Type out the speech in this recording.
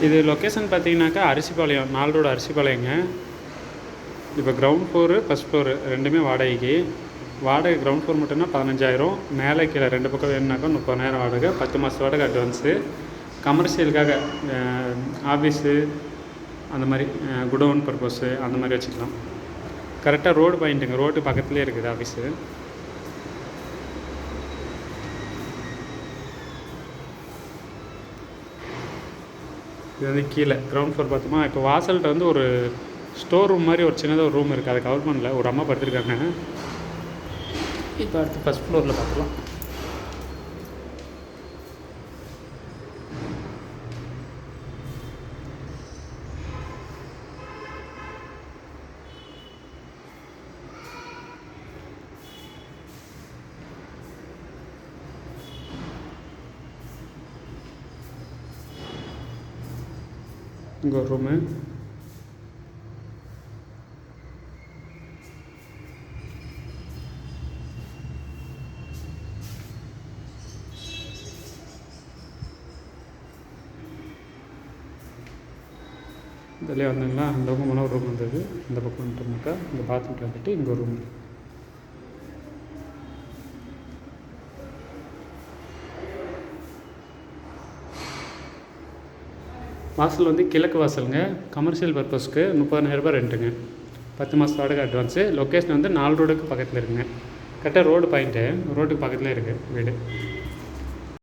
இது லொக்கேஷன் பார்த்தீங்கன்னாக்கா அரிசிபாளையம், 4 ரோடு அரிசிபாளையங்க. இப்போ கிரவுண்ட் ஃப்ளோரு, ஃபஸ்ட் ஃப்ளோரு ரெண்டுமே வாடகைக்கு. வாடகை கிரவுண்ட் ஃப்ளோர் மட்டும்னா 15,000, மேலே கீழே 2 பக்கம் வேணுனாக்கா 30,000 வாடகை, 10 மாதம் வாடகை அட்வான்ஸு. கமர்ஷியலுக்காக ஆஃபீஸு அந்த மாதிரி குடோன் பர்பஸ்ஸு அந்த மாதிரி வச்சுக்கலாம். கரெக்டாக ரோடு பாயிண்ட்டுங்க, ரோடு பக்கத்துலேயே இருக்குது ஆஃபீஸு. இது வந்து கீழே கிரவுண்ட் ஃப்ளோர் பார்த்தோமா. இப்போ வாசல்கிட்ட வந்து ஒரு ஸ்டோர் ரூம் மாதிரி ஒரு சின்னதாக ஒரு ரூம் இருக்குது, அதை கவர் பண்ணல. ஒரு அம்மா படுத்துருக்காங்க. இப்போ அடுத்து ஃபஸ்ட் ஃப்ளோரில் பார்க்கலாம். இங்கே ஒரு ரூமு. இதிலே வந்தீங்களா, அந்த பக்கம் போனால் ஒரு ரூம் வந்தது. இந்த பக்கம் வந்துட்டோம்னாக்கா இந்த பாத்ரூம் வந்துட்டு இங்கே ஒரு ரூம். வாசல் வந்து கிழக்கு வாசலுங்க. கமர்ஷியல் பர்பஸ்க்கு 30,000 ரூபாய் ரெண்ட்டுங்க. 10 மாதம் வாடகை அட்வான்ஸு. லொக்கேஷன் வந்து 4 ரோடுக்கு பக்கத்தில் இருக்குங்க. கரெக்டாக ரோடு பாயிண்ட்டு, ரோட்டுக்கு பக்கத்தில் இருக்குது வீடு.